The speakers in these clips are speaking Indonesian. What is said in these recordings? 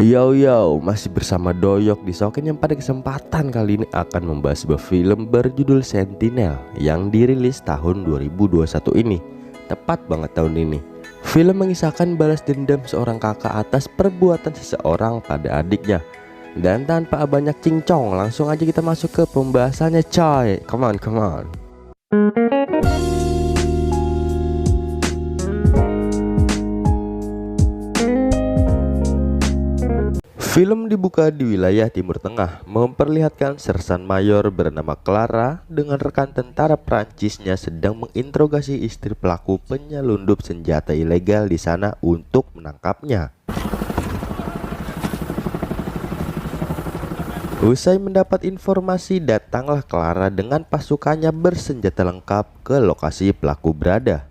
Yo yo, masih bersama Doyok di Soken yang pada kesempatan kali ini akan membahas sebuah film berjudul Sentinel yang dirilis tahun 2021 ini. Tepat banget tahun ini. Film mengisahkan balas dendam seorang kakak atas perbuatan seseorang pada adiknya. Dan tanpa banyak cincong, langsung aja kita masuk ke pembahasannya coy. Come on, come on. Film dibuka di wilayah Timur Tengah, memperlihatkan sersan mayor bernama Clara dengan rekan tentara Prancisnya sedang menginterogasi istri pelaku penyelundup senjata ilegal di sana untuk menangkapnya. Usai mendapat informasi, datanglah Clara dengan pasukannya bersenjata lengkap ke lokasi pelaku berada.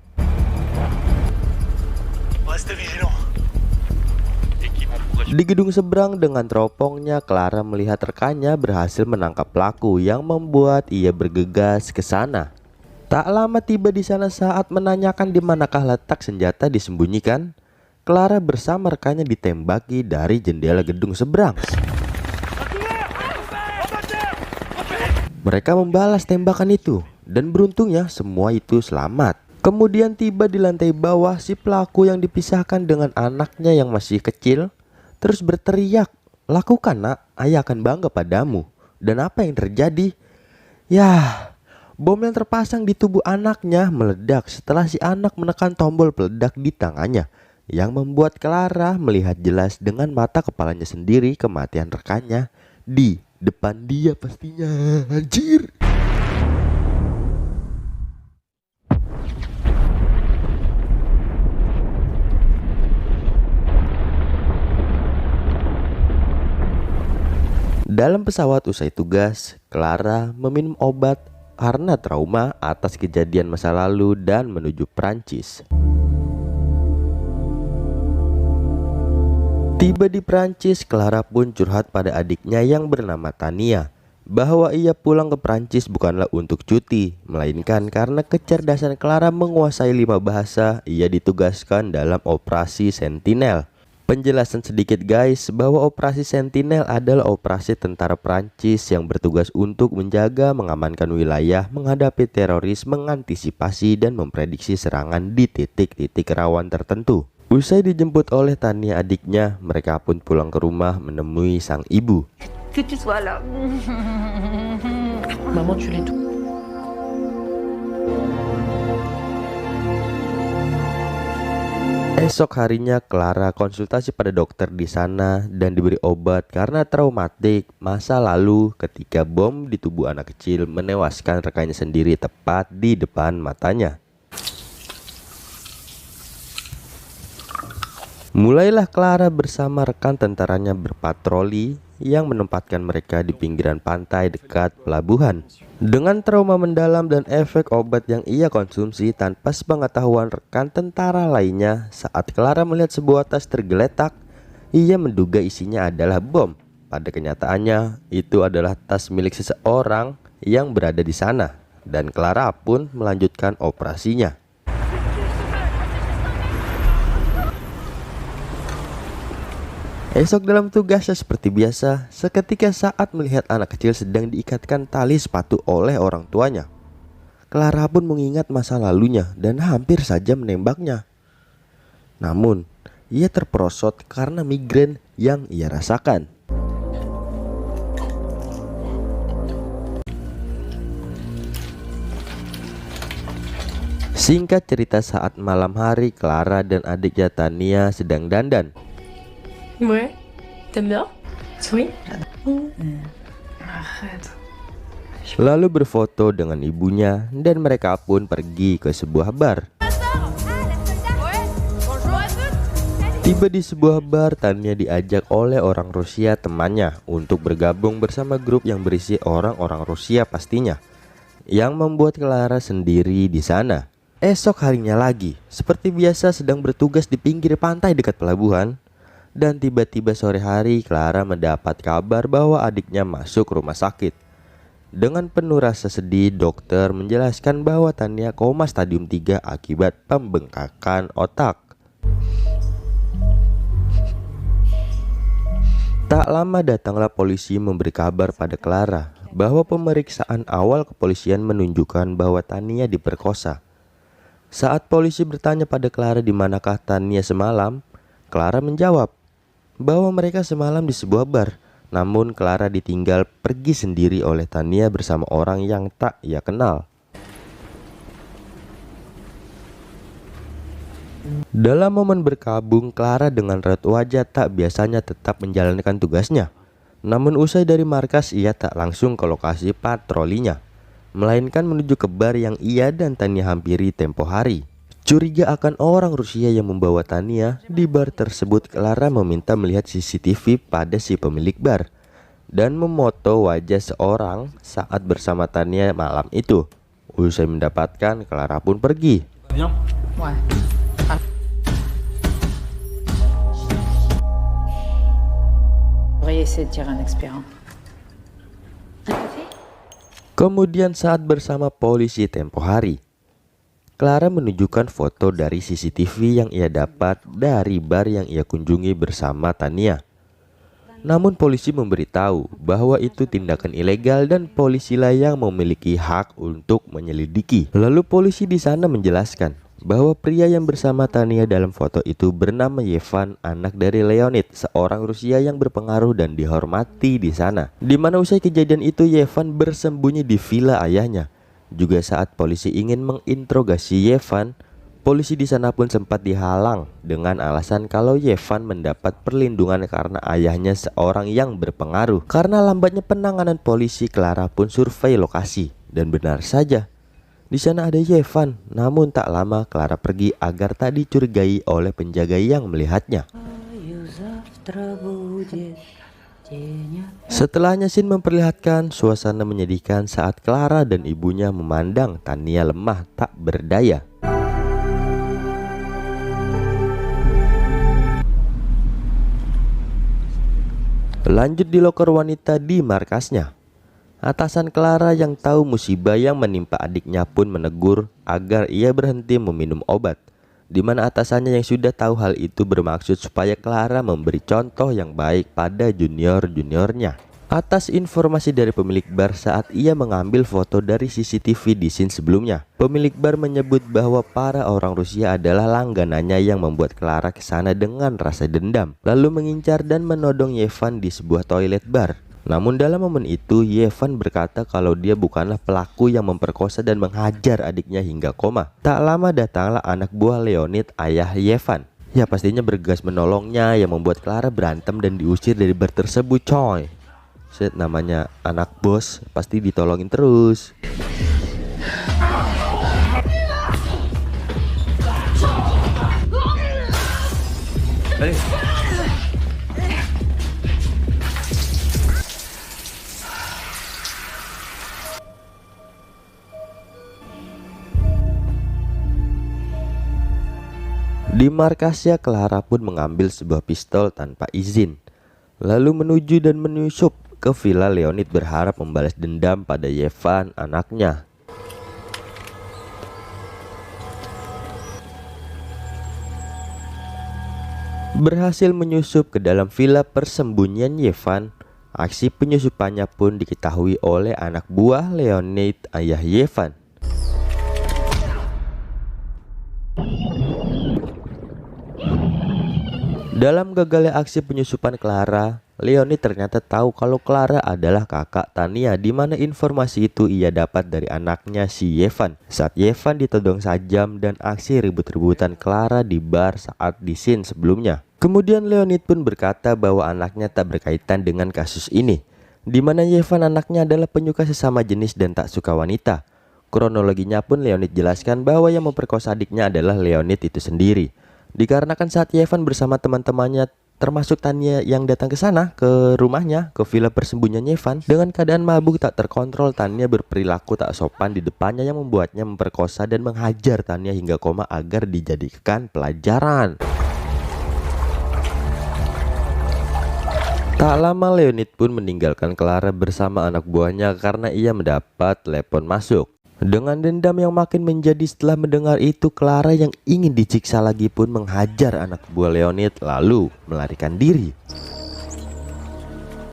Di gedung seberang dengan teropongnya, Clara melihat rekannya berhasil menangkap pelaku yang membuat ia bergegas ke sana. Tak lama tiba di sana saat menanyakan di manakah letak senjata disembunyikan, Clara bersama rekannya ditembaki dari jendela gedung seberang. Mereka membalas tembakan itu dan beruntungnya semua itu selamat. Kemudian tiba di lantai bawah, si pelaku yang dipisahkan dengan anaknya yang masih kecil terus berteriak, "Lakukan nak, ayah akan bangga padamu." Dan apa yang terjadi? Yah, bom yang terpasang di tubuh anaknya meledak setelah si anak menekan tombol peledak di tangannya, yang membuat Clara melihat jelas dengan mata kepalanya sendiri kematian rekannya di depan dia pastinya. Anjir. Dalam pesawat usai tugas, Clara meminum obat karena trauma atas kejadian masa lalu dan menuju Prancis. Tiba di Prancis, Clara pun curhat pada adiknya yang bernama Tania bahwa ia pulang ke Prancis bukanlah untuk cuti, melainkan karena kecerdasan Clara menguasai 5 bahasa. Ia ditugaskan dalam operasi Sentinel. Penjelasan sedikit guys, bahwa operasi Sentinel adalah operasi tentara Prancis yang bertugas untuk menjaga mengamankan wilayah, menghadapi teroris, mengantisipasi dan memprediksi serangan di titik-titik rawan tertentu. Usai dijemput oleh Tania adiknya, mereka pun pulang ke rumah menemui sang ibu. Maman, tu l'es tout. Esok harinya Clara konsultasi pada dokter di sana dan diberi obat karena traumatik masa lalu ketika bom di tubuh anak kecil menewaskan rekannya sendiri tepat di depan matanya. Mulailah Clara bersama rekan tentaranya berpatroli yang menempatkan mereka di pinggiran pantai dekat pelabuhan. Dengan trauma mendalam dan efek obat yang ia konsumsi tanpa sepengetahuan rekan tentara lainnya, saat Clara melihat sebuah tas tergeletak, ia menduga isinya adalah bom. Pada kenyataannya, itu adalah tas milik seseorang yang berada di sana, dan Clara pun melanjutkan operasinya. Esok dalam tugasnya seperti biasa, seketika saat melihat anak kecil sedang diikatkan tali sepatu oleh orang tuanya, Clara pun mengingat masa lalunya dan hampir saja menembaknya. Namun, ia terperosot karena migrain yang ia rasakan. Singkat cerita, saat malam hari, Clara dan adiknya Tania sedang dandan. Ouais. T'aimes bien? Oui. Arrête. Lalu berfoto dengan ibunya dan mereka pun pergi ke sebuah bar. Tiba di sebuah bar, Tania diajak oleh orang Rusia temannya untuk bergabung bersama grup yang berisi orang-orang Rusia pastinya, yang membuat Clara sendiri di sana. Esok harinya lagi, seperti biasa sedang bertugas di pinggir pantai dekat pelabuhan. Dan tiba-tiba sore hari, Clara mendapat kabar bahwa adiknya masuk rumah sakit. Dengan penuh rasa sedih, dokter menjelaskan bahwa Tania koma stadium 3 akibat pembengkakan otak. Tak lama datanglah polisi memberi kabar pada Clara bahwa pemeriksaan awal kepolisian menunjukkan bahwa Tania diperkosa. Saat polisi bertanya pada Clara di manakah Tania semalam, Clara menjawab bahwa mereka semalam di sebuah bar. Namun Clara ditinggal pergi sendiri oleh Tania bersama orang yang tak ia kenal. Dalam momen berkabung, Clara dengan raut wajah tak biasanya tetap menjalankan tugasnya. Namun usai dari markas, ia tak langsung ke lokasi patrolinya, melainkan menuju ke bar yang ia dan Tania hampiri tempo hari. Curiga akan orang Rusia yang membawa Tania di bar tersebut, Clara meminta melihat CCTV pada si pemilik bar dan memoto wajah seorang saat bersama Tania malam itu. Usai mendapatkan, Clara pun pergi. Kemudian saat bersama polisi tempo hari, Clara menunjukkan foto dari CCTV yang ia dapat dari bar yang ia kunjungi bersama Tania. Namun polisi memberitahu bahwa itu tindakan ilegal dan polisilah yang memiliki hak untuk menyelidiki. Lalu polisi di sana menjelaskan bahwa pria yang bersama Tania dalam foto itu bernama Yevan, anak dari Leonid, seorang Rusia yang berpengaruh dan dihormati di sana. Di mana usai kejadian itu Yevan bersembunyi di villa ayahnya. Juga saat polisi ingin menginterogasi Yevan, polisi di sana pun sempat dihalang dengan alasan kalau Yevan mendapat perlindungan karena ayahnya seorang yang berpengaruh. Karena lambatnya penanganan polisi, Clara pun survei lokasi dan benar saja di sana ada Yevan. Namun tak lama Clara pergi agar tak dicurigai oleh penjaga yang melihatnya. Setelahnya scene memperlihatkan suasana menyedihkan saat Clara dan ibunya memandang Tania lemah tak berdaya. Lanjut di loker wanita di markasnya. Atasan Clara yang tahu musibah yang menimpa adiknya pun menegur agar ia berhenti meminum obat, di mana atasannya yang sudah tahu hal itu bermaksud supaya Clara memberi contoh yang baik pada junior-juniornya. Atas informasi dari pemilik bar saat ia mengambil foto dari CCTV di scene sebelumnya, pemilik bar menyebut bahwa para orang Rusia adalah langganannya yang membuat Clara ke sana dengan rasa dendam, lalu mengincar dan menodong Yevan di sebuah toilet bar. Namun dalam momen itu Yevan berkata kalau dia bukanlah pelaku yang memperkosa dan menghajar adiknya hingga koma. Tak lama datanglah anak buah Leonid, ayah Yevan. Ya pastinya bergegas menolongnya yang membuat Clara berantem dan diusir dari bar tersebut coy. Set namanya anak bos pasti ditolongin terus. Di markasnya Clara pun mengambil sebuah pistol tanpa izin, lalu menuju dan menyusup ke villa Leonid berharap membalas dendam pada Yevan, anaknya. Berhasil menyusup ke dalam villa persembunyian Yevan, aksi penyusupannya pun diketahui oleh anak buah Leonid, ayah Yevan. Dalam gagalnya aksi penyusupan Clara, Leonid ternyata tahu kalau Clara adalah kakak Tania, di mana informasi itu ia dapat dari anaknya si Yevan. Saat Yevan ditodong sajam dan aksi ribut-ributan Clara di bar saat di scene sebelumnya. Kemudian Leonid pun berkata bahwa anaknya tak berkaitan dengan kasus ini, di mana Yevan anaknya adalah penyuka sesama jenis dan tak suka wanita. Kronologinya pun Leonid jelaskan bahwa yang memperkosa adiknya adalah Leonid itu sendiri. Dikarenakan saat Yevan bersama teman-temannya termasuk Tania yang datang ke sana, ke rumahnya, ke villa persembunyian Yevan, dengan keadaan mabuk tak terkontrol, Tania berperilaku tak sopan di depannya yang membuatnya memperkosa dan menghajar Tania hingga koma agar dijadikan pelajaran. Tak lama Leonid pun meninggalkan Clara bersama anak buahnya karena ia mendapat telepon masuk. Dengan dendam yang makin menjadi setelah mendengar itu, Clara yang ingin disiksa lagi pun menghajar anak buah Leonid lalu melarikan diri.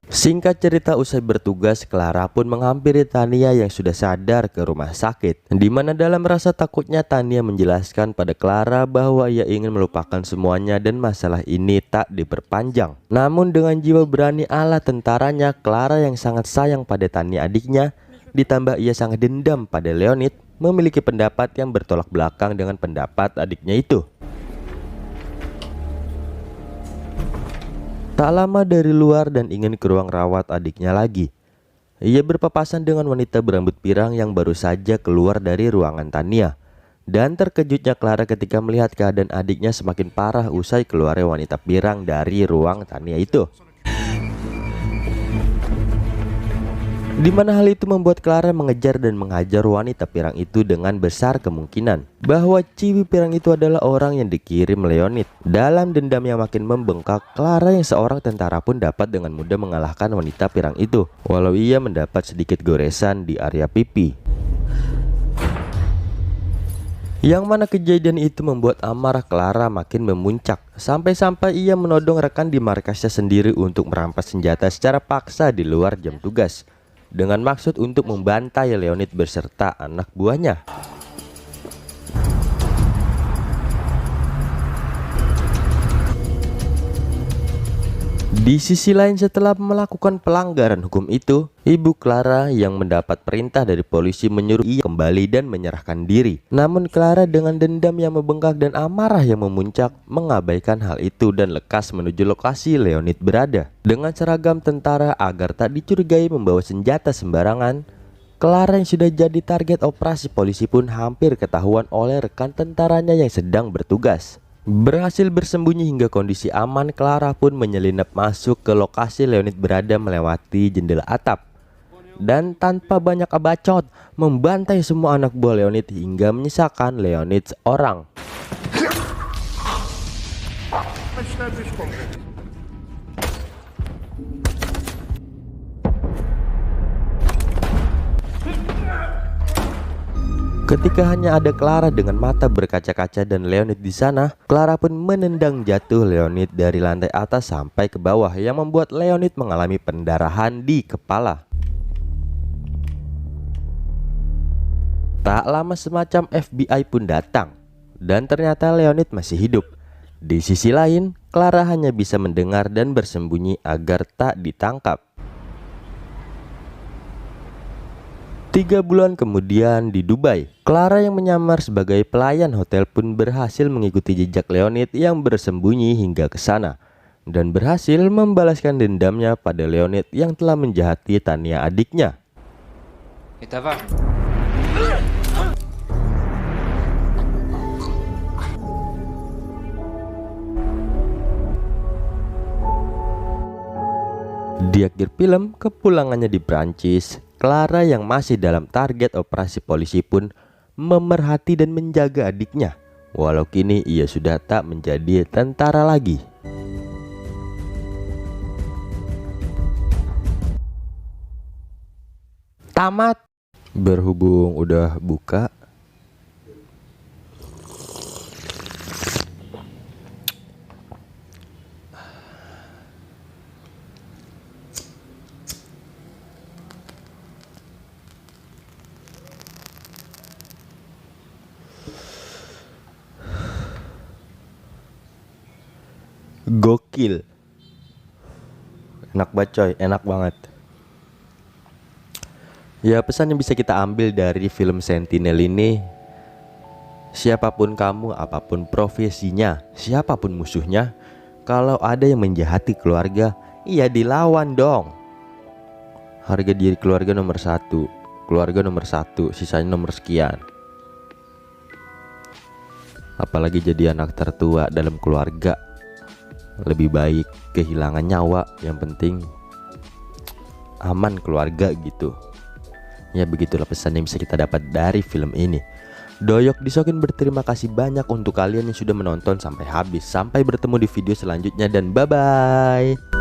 Singkat cerita, usai bertugas, Clara pun menghampiri Tania yang sudah sadar ke rumah sakit, di mana dalam rasa takutnya Tania menjelaskan pada Clara bahwa ia ingin melupakan semuanya dan masalah ini tak diperpanjang. Namun dengan jiwa berani ala tentaranya, Clara yang sangat sayang pada Tania adiknya, ditambah ia sangat dendam pada Leonid, memiliki pendapat yang bertolak belakang dengan pendapat adiknya itu. Tak lama dari luar dan ingin ke ruang rawat adiknya lagi, ia berpapasan dengan wanita berambut pirang yang baru saja keluar dari ruangan Tania. Dan terkejutnya Clara ketika melihat keadaan adiknya semakin parah usai keluarnya wanita pirang dari ruang Tania itu. Di mana hal itu membuat Clara mengejar dan menghajar wanita pirang itu dengan besar kemungkinan bahwa Ciwi pirang itu adalah orang yang dikirim Leonid. Dalam dendam yang makin membengkak, Clara yang seorang tentara pun dapat dengan mudah mengalahkan wanita pirang itu, walau ia mendapat sedikit goresan di area pipi. Yang mana kejadian itu membuat amarah Clara makin memuncak, sampai-sampai ia menodong rekan di markasnya sendiri untuk merampas senjata secara paksa di luar jam tugas, dengan maksud untuk membantai Leonid beserta anak buahnya. Di sisi lain, setelah melakukan pelanggaran hukum itu, ibu Clara yang mendapat perintah dari polisi menyuruh ia kembali dan menyerahkan diri. Namun Clara dengan dendam yang membengkak dan amarah yang memuncak mengabaikan hal itu dan lekas menuju lokasi Leonid berada. Dengan seragam tentara agar tak dicurigai membawa senjata sembarangan, Clara yang sudah jadi target operasi polisi pun hampir ketahuan oleh rekan tentaranya yang sedang bertugas. Berhasil bersembunyi hingga kondisi aman, Clara pun menyelinap masuk ke lokasi Leonid berada melewati jendela atap, dan tanpa banyak abacot membantai semua anak buah Leonid hingga menyisakan Leonid seorang. Ketika hanya ada Clara dengan mata berkaca-kaca dan Leonid di sana, Clara pun menendang jatuh Leonid dari lantai atas sampai ke bawah yang membuat Leonid mengalami pendarahan di kepala. Tak lama semacam FBI pun datang dan ternyata Leonid masih hidup. Di sisi lain, Clara hanya bisa mendengar dan bersembunyi agar tak ditangkap. 3 bulan kemudian di Dubai, Clara yang menyamar sebagai pelayan hotel pun berhasil mengikuti jejak Leonid yang bersembunyi hingga ke sana dan berhasil membalaskan dendamnya pada Leonid yang telah menjahati Tania adiknya. Di akhir film, kepulangannya di Prancis, Clara yang masih dalam target operasi polisi pun memerhati dan menjaga adiknya, walau kini ia sudah tak menjadi tentara lagi. Tamat. Berhubung udah buka, gokil, enak banget coy, enak banget. Ya, pesan yang bisa kita ambil dari film Sentinel ini, siapapun kamu, apapun profesinya, siapapun musuhnya, kalau ada yang menjahati keluarga, iya dilawan dong. Harga diri keluarga nomor 1, keluarga nomor 1, sisanya nomor sekian. Apalagi jadi anak tertua dalam keluarga, lebih baik kehilangan nyawa, yang penting aman keluarga gitu. Ya, begitulah pesan yang bisa kita dapat dari film ini. Doyok Disokin berterima kasih banyak untuk kalian yang sudah menonton sampai habis. Sampai bertemu di video selanjutnya dan bye bye.